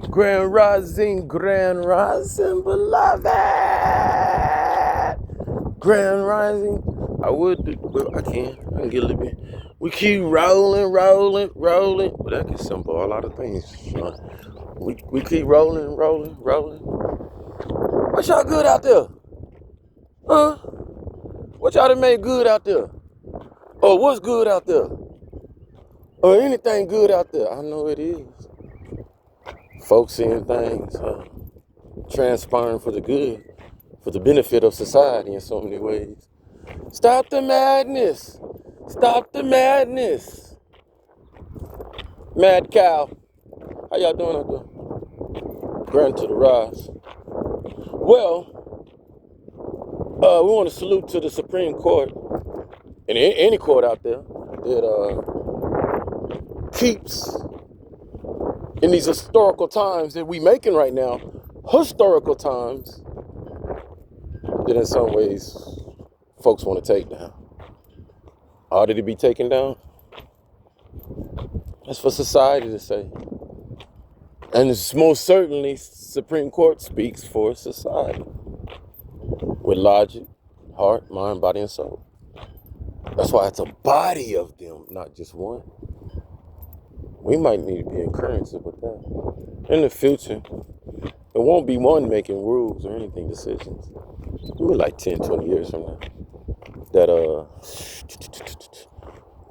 Grand Rising, beloved. Grand Rising. I would do, but I can get a little bit. We keep rolling. Well, that can symbol a lot of things, Sean. We keep rolling. What y'all good out there? Huh? What y'all done made good out there? Or what's good out there? Or anything good out there? I know it is. Folks seeing things transpiring for the good, for the benefit of society in so many ways. Stop the madness. Stop the madness. Mad cow. How y'all doing out there? Grand to the rise. Well, we want to salute to the Supreme Court and any court out there that keeps in these historical times that we making right now, historical times that in some ways folks want to take down. Ought it to be taken down? That's for society to say. And it's most certainly Supreme Court speaks for society with logic, heart, mind, body, and soul. That's why it's a body of them, not just one. We might need to be encouraged with that. In the future, it won't be one making rules or anything, decisions. Maybe like 10, 20 years from now. That,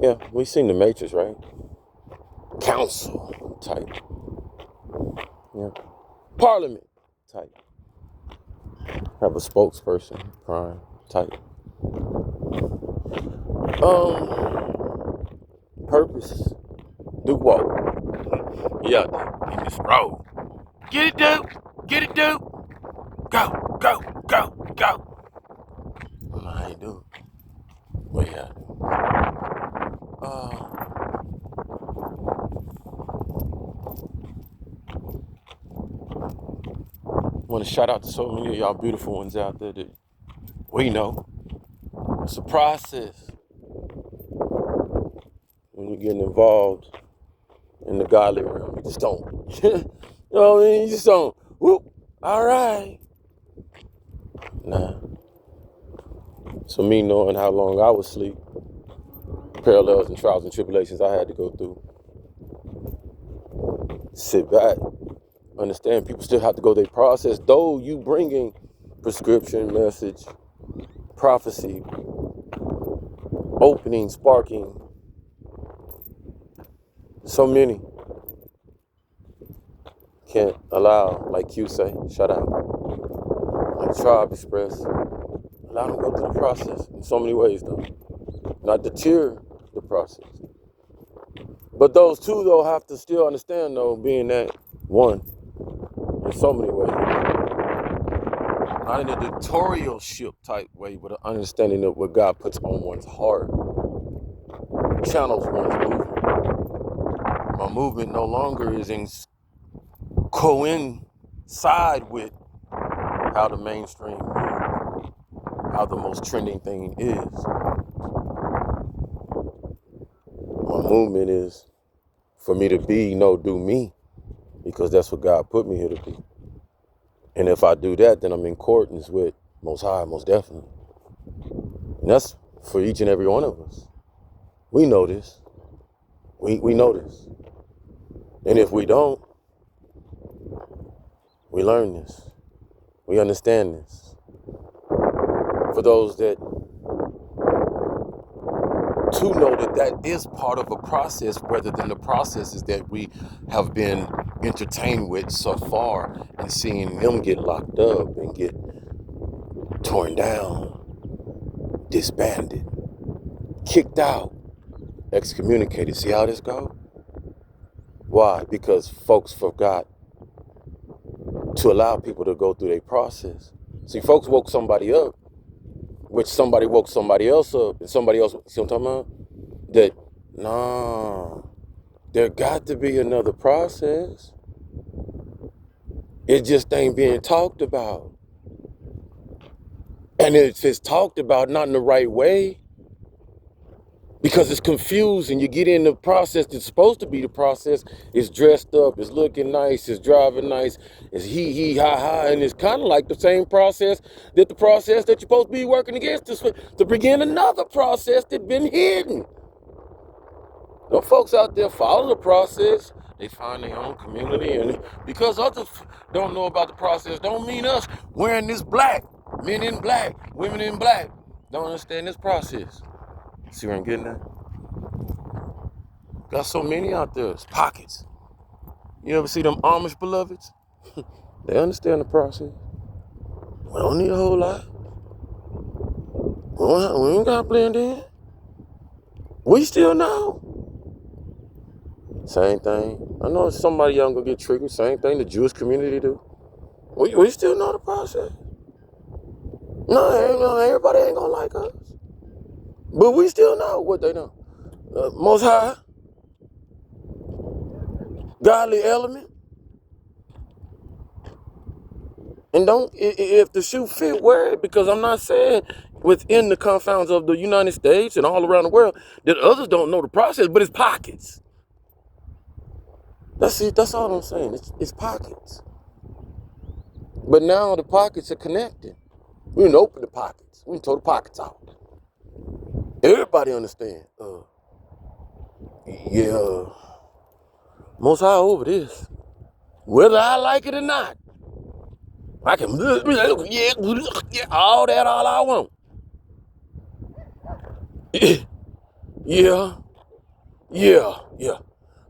yeah, we've seen the Matrix, right? Council type. Yeah. Parliament type. Have a spokesperson, crime type. Purpose. Do walk. Yeah, in this road. Get it, dude. Get it, dude. Go. I ain't do. Well, yeah. Want to shout out to so many of y'all beautiful ones out there that we know. It's a process when you're getting involved in the godly realm. You just don't. You know what I mean? You just don't. Whoop. All right. Nah. So me knowing how long I was asleep, parallels and trials and tribulations I had to go through. Sit back. Understand people still have to go their process, though you bringing prescription, message, prophecy, opening, sparking, so many can't allow, like you say, shut out. Like Tribe Express, allow them to go through the process in so many ways, though. Not deter the process. But those two, though, have to still understand, though, being that one in so many ways. Not in a tutorialship type way, but an understanding of what God puts on one's heart. Channels one's movement. My movement no longer is in coincide with how the mainstream moves, how the most trending thing is. My movement is for me to be, do me, because that's what God put me here to be. And if I do that, then I'm in accordance with Most High, most definitely. And that's for each and every one of us. We know this. We know this. And if we don't, we learn this. We understand this. For those that to know that is part of a process rather than the processes that we have been entertained with so far, and seeing them get locked up and get torn down, disbanded, kicked out, excommunicated. See how this goes? Why? Because folks forgot to allow people to go through their process. See, folks woke somebody up, which somebody woke somebody else up, and somebody else, see what I'm talking about? That, nah, there got to be another process. It just ain't being talked about. And if it's talked about not in the right way, Because it's confusing. You get in the process that's supposed to be the process. It's dressed up. It's looking nice. It's driving nice. It's he ha ha, and it's kind of like the same process that you're supposed to be working against to begin another process that's been hidden. No folks out there follow the process. They find their own community, and because others don't know about the process, don't mean us wearing this black, men in black, women in black, don't understand this process. See where I'm getting at? Got so many out there. It's pockets. You ever see them Amish beloveds? They understand the process. We don't need a whole lot. We ain't got to blend in. We still know. Same thing. I know somebody young gonna get triggered. Same thing the Jewish community do. We still know the process. No, everybody ain't gonna like us. But we still know what they know. Most High, godly element. And don't, if the shoe fit, wear it, because I'm not saying within the confounds of the United States and all around the world that others don't know the process, but it's pockets. That's it. That's all I'm saying. It's pockets. But now the pockets are connected. We didn't open the pockets. We didn't throw the pockets out. Everybody understand. Most High over this. Whether I like it or not. I can, all I want. Yeah.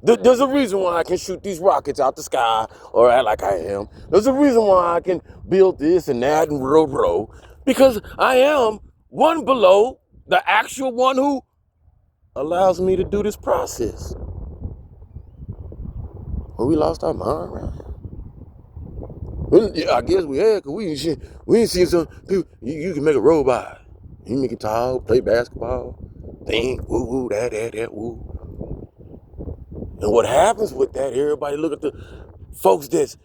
There's a reason why I can shoot these rockets out the sky or act like I am. There's a reason why I can build this and that and row. Because I am one below the actual one who allows me to do this process. Well, we lost our mind right here. I guess we had, because we ain't seen some people. You can make a robot. You can make it tall, play basketball, think, woo, that, woo. And what happens with that, everybody look at the folks that's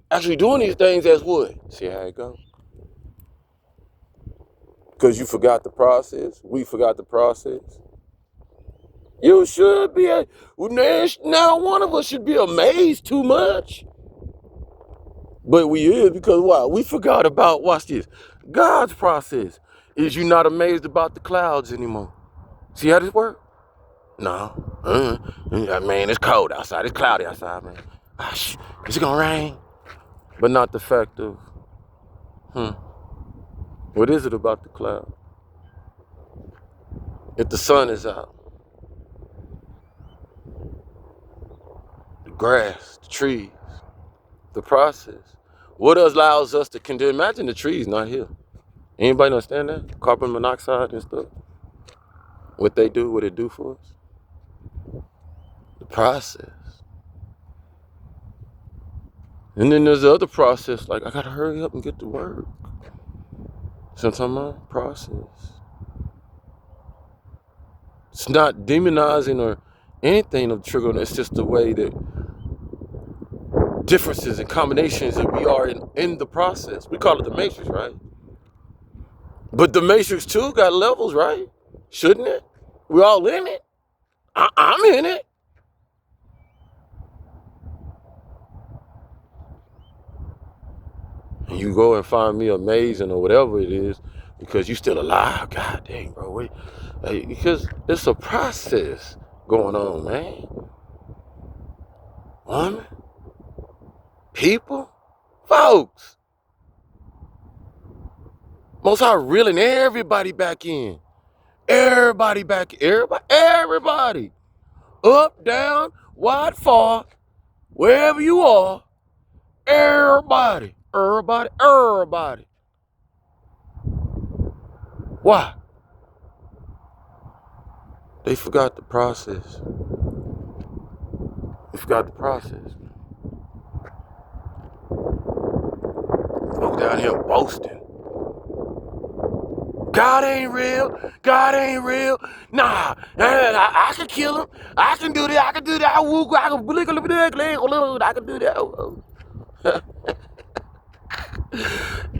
actually doing these things as what? See how it goes? Because you forgot the process. We forgot the process. You should be, now one of us should be amazed too much. But we is, because why? We forgot about, watch this, God's process. Is you not amazed about the clouds anymore? See how this works? No. Man, it's cold outside. It's cloudy outside, man. Is it gonna rain? But not the fact of, what is it about the cloud? If the sun is out, the grass, the trees, the process, what allows us to condemn? Imagine the trees not here. Anybody understand that? Carbon monoxide and stuff. What it do for us? The process. And then there's the other process, like I gotta hurry up and get to work. Sometimes process. It's not demonizing or anything of trigger. It's just the way that differences and combinations that we are in the process. We call it the matrix, right? But the matrix too got levels, right? Shouldn't it? We're all in it. I'm in it. And you go and find me amazing or whatever it is because you still alive. God dang, bro. Because it's a process going on, man. Woman, people, folks. Most High reeling everybody back in. Everybody. Up, down, wide, far, wherever you are. Everybody. Why? They forgot the process. Folks down here boasting. God ain't real. Nah, I can kill him. I can do that. I can do that. I can do that.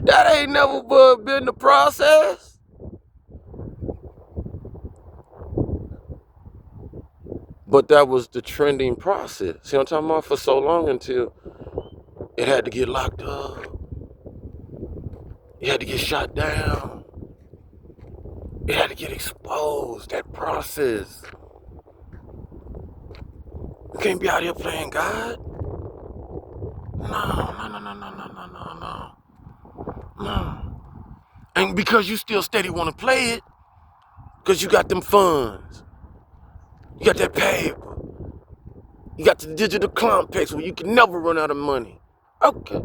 That ain't never been the process. But that was the trending process. See what I'm talking about? For so long until it had to get locked up. It had to get shot down. It had to get exposed. That process. We can't be out here playing God. No. And because you still steady want to play it, because you got them funds. You got that paper. You got the digital complex where you can never run out of money. Okay.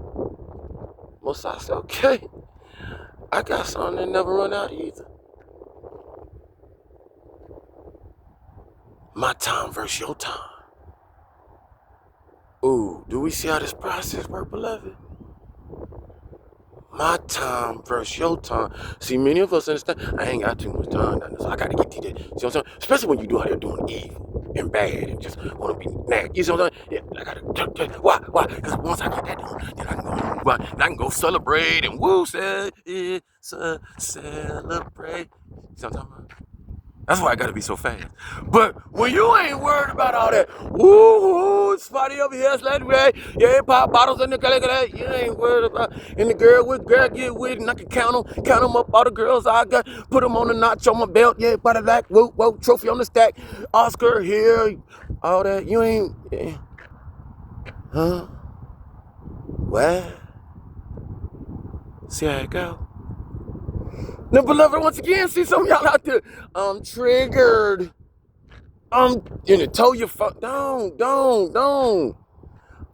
Most I say, okay. I got something that never run out either. My time versus your time. Ooh, do we see how this process work, beloved? My time versus your time. See, many of us understand, I ain't got too much time, so I gotta get to that. See what I'm saying? Especially when you do out here doing evil and bad and just wanna be nasty. You see what I'm saying? Yeah, I gotta, why? Because once I get that done, then I can go move on, and I can go celebrate and woo, celebrate. See what I'm talking about? That's why I gotta be so fast. But when you ain't worried about all that, woo, spotty over here, sled way, yeah, pop bottles in the gully, you ain't worried about, and the girl get with, and I can count them up, all the girls I got, put them on the notch on my belt, yeah, by the back, whoa, trophy on the stack, Oscar here, all that, you ain't, yeah. Huh? What? See how it go? Now, beloved, once again, see some of y'all out there, I'm triggered. You told your don't.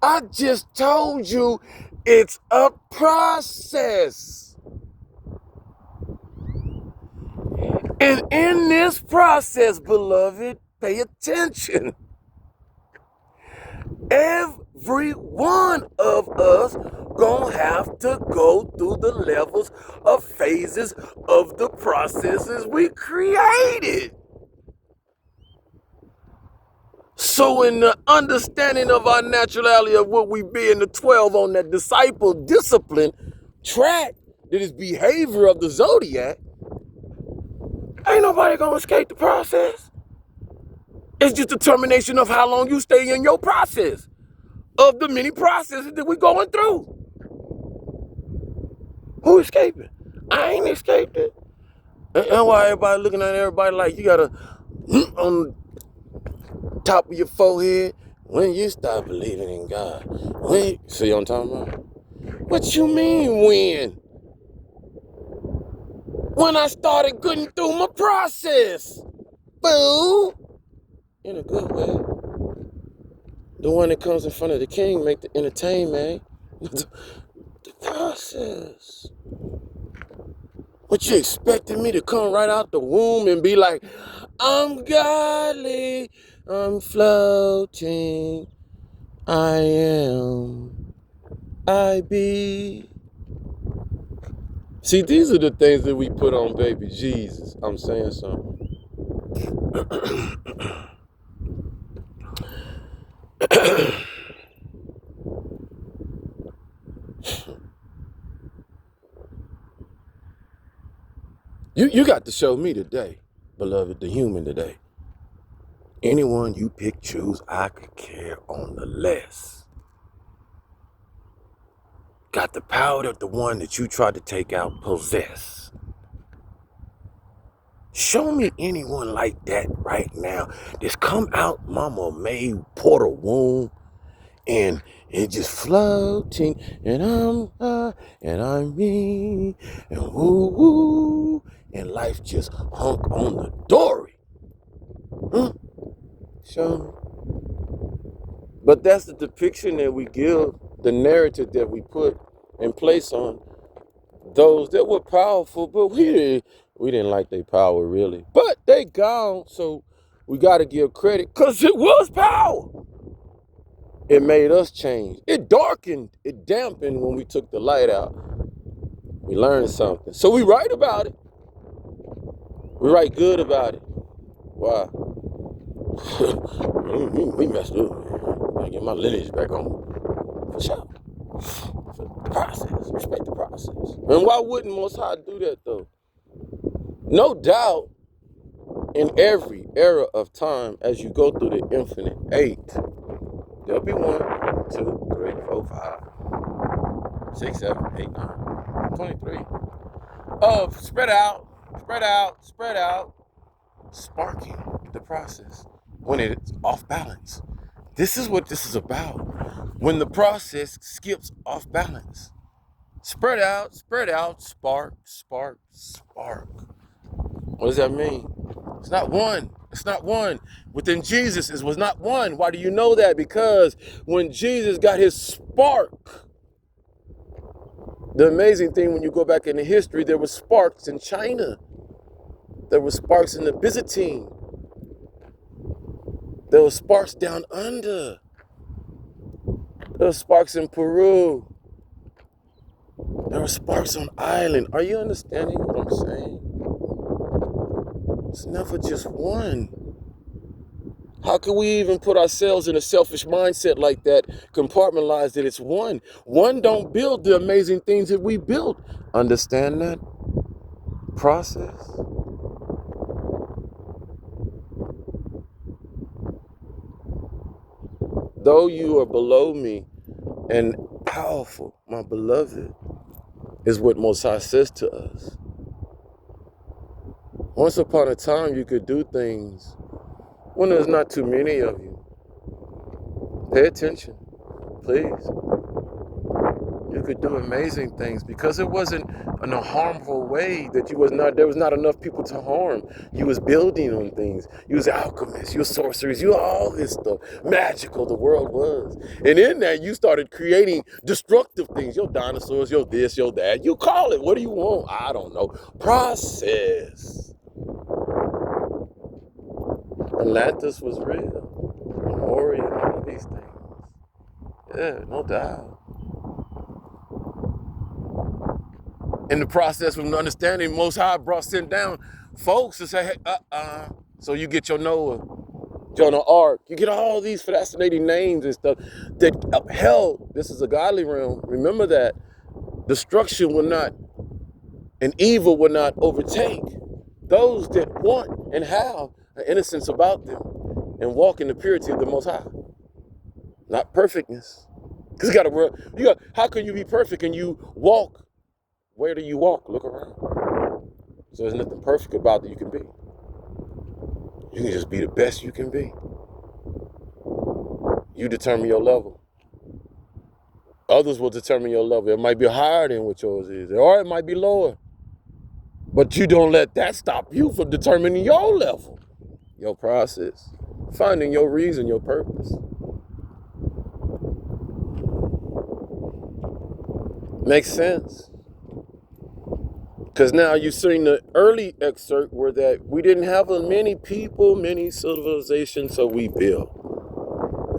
I just told you it's a process. And in this process, beloved, pay attention. Every one of us gonna have to go through the levels of phases of the processes we created. So in the understanding of our naturality of what we be in the 12 on that disciple discipline track that is behavior of the zodiac, ain't nobody gonna escape the process. It's just determination of how long you stay in your process of the many processes that we're going through. Who escaping? I ain't escaped it. And why everybody looking at everybody like you gotta on top of your forehead when you start believing in God. See what I'm talking about? What you mean when? When I started getting through my process. Boo! In a good way. The one that comes in front of the king make the entertainment. The process. What you expecting me to come right out the womb and be like, I'm godly, I'm floating, I be. See, these are the things that we put on baby Jesus. I'm saying something. You got to show me today, beloved, the human today. Anyone you pick, choose, I could care on the less. Got the power that the one that you tried to take out possess. Show me anyone like that right now that's come out Mama May Porter womb and just floating and I'm me and woo and life just hunk on the dory. Show me. But that's the depiction that we give, the narrative that we put in place on those that were powerful, but we didn't like their power really. But they gone, so we got to give credit because it was power. It made us change. It darkened, it dampened when we took the light out. We learned something. So we write about it. We write good about it. Why? we messed up. I get my lineage back on. For sure. The process. Respect the process. And why wouldn't Most High do that though? No doubt In every era of time, as you go through the infinite eight, there'll be 1, 2, 3, 4, 5, 6, 7, 8, 9, 23. Oh, spread out, spread out, spread out, sparking the process when it's off balance. This is what this is about. When the process skips off balance. Spread out, spark, spark, spark. What does that mean? It's not one. It's not one. Within Jesus, it was not one. Why do you know that? Because when Jesus got his spark, the amazing thing when you go back into history, there were sparks in China. There were sparks in the Byzantine. There were sparks down under. There were sparks in Peru. There were sparks on island. Are you understanding what I'm saying? It's never just one. How can we even put ourselves in a selfish mindset like that, compartmentalize that it's one? One don't build the amazing things that we built. Understand that process? Though you are below me and powerful, my beloved, is what Most High says to us. Once upon a time, you could do things when there's not too many of you. Pay attention, please. You could do amazing things because it wasn't in a harmful way that there was not enough people to harm. You was building on things. You was alchemists, you was sorcerers, you all this stuff. Magical the world was. And in that you started creating destructive things. Your dinosaurs, your this, your that. You call it. What do you want? I don't know. Process. Atlantis was real. Orient, all these things. Yeah, no doubt. In the process of understanding, Most High sent down folks to say, hey, So you get your Noah, Jonah Ark, you get all these fascinating names and stuff that upheld, this is a godly realm. Remember that destruction will not, and evil will not overtake those that want and have an innocence about them and walk in the purity of the Most High. Not perfectness. Because how can you be perfect and you walk? Where do you walk? Look around. So there's nothing perfect about that you can be. You can just be the best you can be. You determine your level. Others will determine your level. It might be higher than what yours is, or it might be lower. But you don't let that stop you from determining your level, your process, finding your reason, your purpose. Makes sense? Because now you've seen the early excerpt where that we didn't have many people, many civilizations, so we built.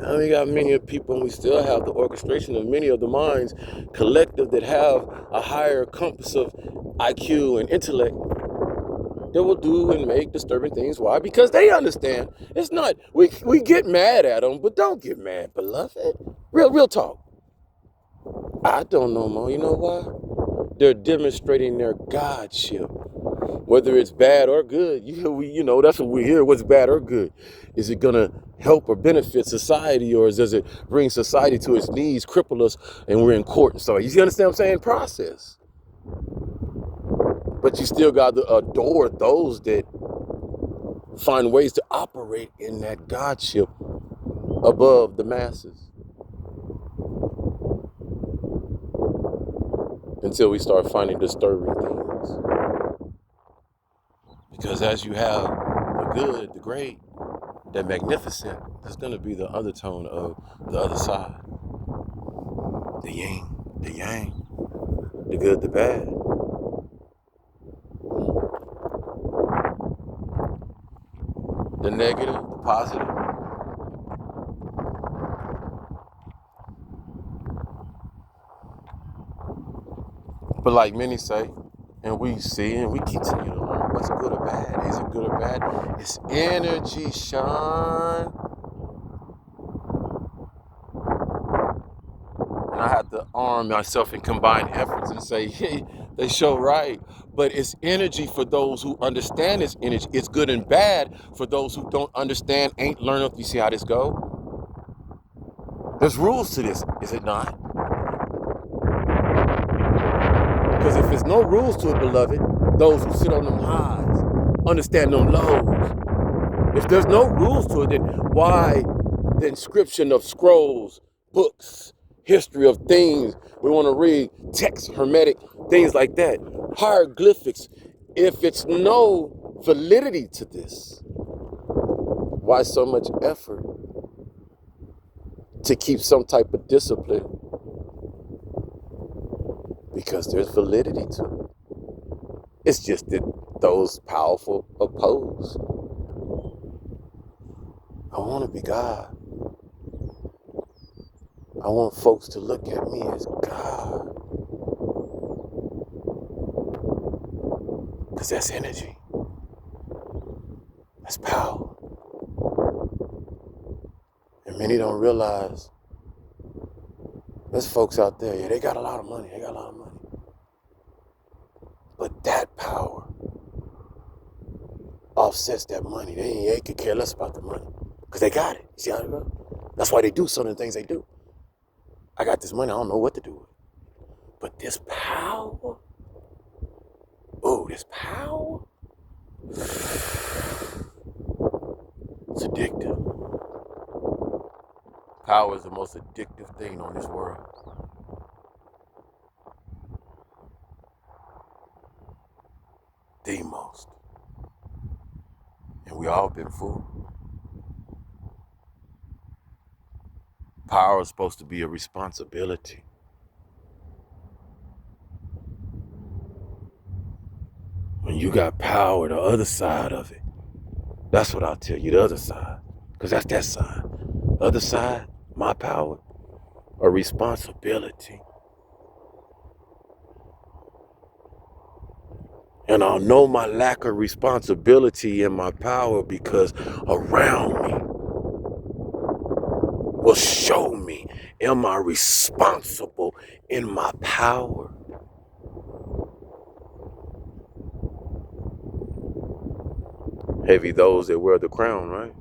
Now we got many people and we still have the orchestration of many of the minds collective that have a higher compass of IQ and intellect that will do and make disturbing things. Why? Because they understand. It's not, we get mad at them, but don't get mad, beloved. Real talk. I don't know more. You know why? They're demonstrating their godship. Whether it's bad or good, that's what we hear. What's bad or good? Is it gonna help or benefit society, or does it bring society to its knees, cripple us, and we're in court and stuff? You understand what I'm saying? Process. But you still got to adore those that find ways to operate in that godship above the masses. Until we start finding disturbing things. Because as you have the good, the great, the magnificent, there's going to be the undertone of the other side. The yin, the yang, the good, the bad. The negative, the positive. But like many say, and we see and we continue to learn, what's good or bad? Is it good or bad? It's energy, Sean. And I have to arm myself in combined efforts and say, hey, they show right. but it's energy for those who understand it's energy. It's good and bad for those who don't understand, ain't learned. You see how this go? There's rules to this, is it not? Because if there's no rules to it, beloved, those who sit on them highs, understand them lows. If there's no rules to it, then why the inscription of scrolls, books, history of things we want to read, text, hermetic, things like that, hieroglyphics? If it's no validity to this, why so much effort to keep some type of discipline? Because there's validity to it. It's just that those powerful oppose. I want to be God. I want folks to look at me as God. Because that's energy. That's power. And many don't realize there's folks out there, yeah, they got a lot of money. They got a lot of money. But that power offsets that money. They could care less about the money. Because they got it. You see how it goes? That's why they do some of the things they do. I got this money, I don't know what to do with it. But this power, this power, it's addictive. Power is the most addictive thing on this world. The most. And we all been fooled. Power is supposed to be a responsibility. When you got power, the other side of it, that's what I'll tell you, the other side. Because that's that side. The other side, my power, a responsibility. And I'll know my lack of responsibility in my power because around me will show me, am I responsible in my power? Heavy those that wear the crown, right?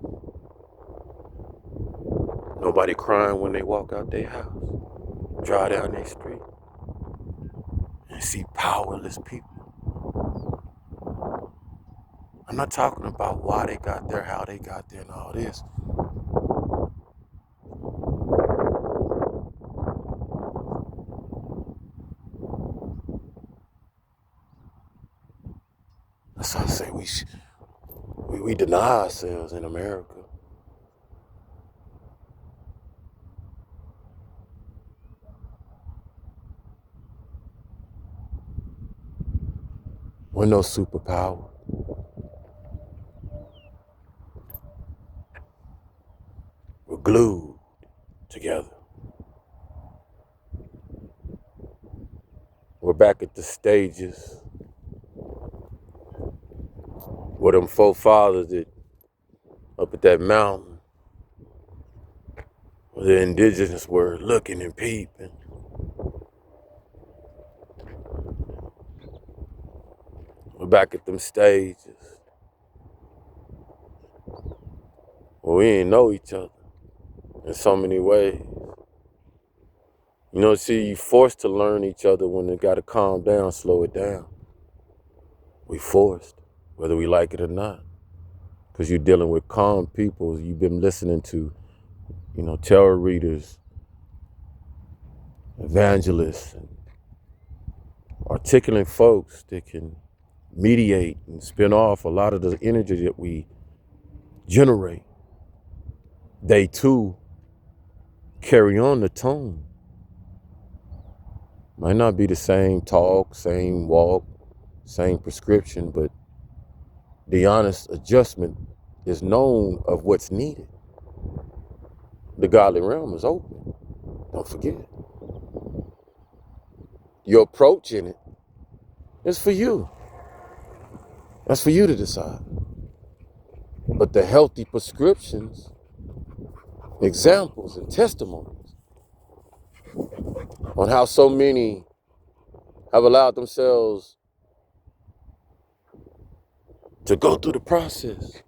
Nobody crying when they walk out their house, drive down their street, and see powerless people. I'm not talking about why they got there, how they got there, and all this. That's why I say we deny ourselves in America. We're no superpower. We're glued together. We're back at the stages where them forefathers that up at that mountain, where the indigenous were looking and peeping. We're back at them stages where we ain't know each other in so many ways. You know, see, you forced to learn each other when they got to calm down, slow it down. We forced, whether we like it or not. Because you're dealing with calm people. You've been listening to, tarot readers, evangelists, and articulate folks that can mediate and spin off a lot of the energy that we generate. They too carry on the tone. Might not be the same talk, same walk, same prescription, but the honest adjustment is known of what's needed. The godly realm is open. Don't forget. Your approach in it is for you. That's for you to decide. But the healthy prescriptions, examples, and testimonies on how so many have allowed themselves to go through the process.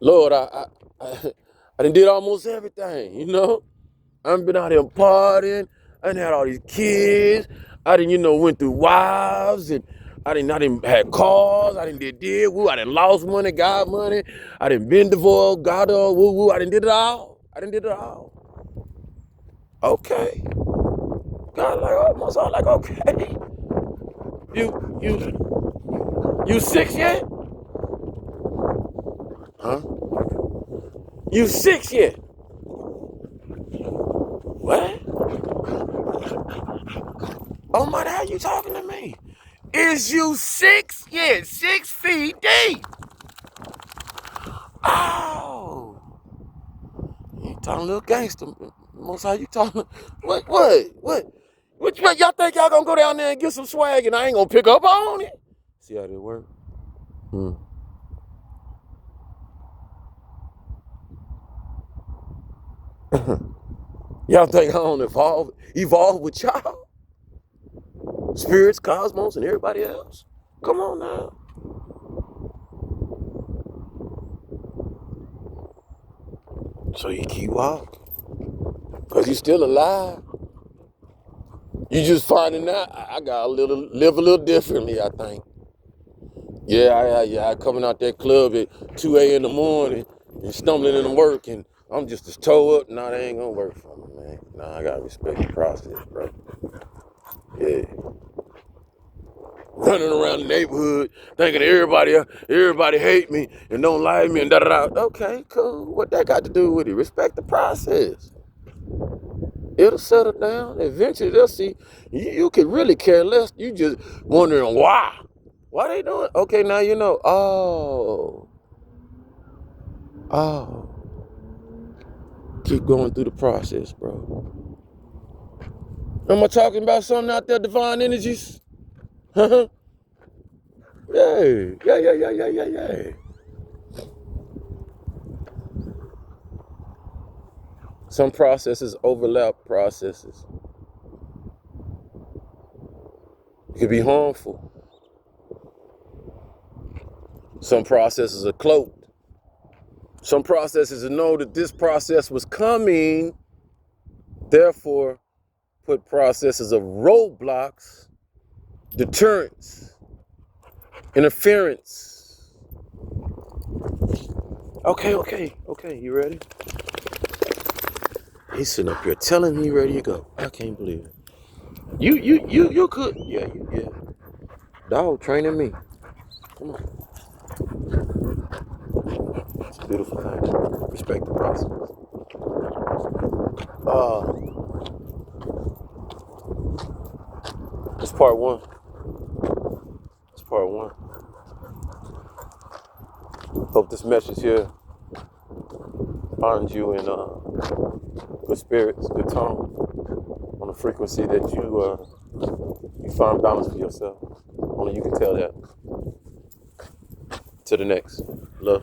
Lord, I done did almost everything, you know? I done been out here partying. I done had all these kids. I done, went through wives, and I done had cars. I done did woo. I done lost money, got money. I done been divorced, got all woo woo. I done did it all. Okay. God, like almost all like, okay. You 6 yet? Huh? You 6 yet? What? Oh my, how you talking to me? Is you 6 yet? 6 feet deep. Oh. You talking a little gangster. Most how you talking? What? Which way y'all think y'all gonna go down there and get some swag and I ain't gonna pick up on it? See how that work? Y'all think I don't evolve with y'all? Spirits, cosmos, and everybody else? Come on now. So you keep walking. Cause you still alive. You just finding out I gotta live a little differently, I think. I coming out that club at 2 a.m. in the morning and stumbling into work and I'm just as toe up. Nah, that ain't gonna work for me, man. Nah, I gotta respect the process, bro. Yeah. Running around the neighborhood thinking everybody hate me and don't like me and da-da-da. Okay, cool. What that got to do with it? Respect the process. It'll settle down. Eventually they'll see you could really care less. You just wondering why. Why they doing? Okay, now you know. Oh. Keep going through the process, bro. Am I talking about something out there, divine energies? Huh? Yeah. Some processes overlap processes. It can be harmful. Some processes are cloaked. Some processes know that this process was coming, therefore put processes of roadblocks, deterrence, interference. Okay, you ready? He's sitting up here telling me ready to go. I can't believe it. You could. Yeah. Dog training me. Come on. It's a beautiful thing. Respect the process. It's part one. Hope this message here finds you in good spirits, good tone, on a frequency that you find balance for yourself. Only you can tell that. To the next. Love.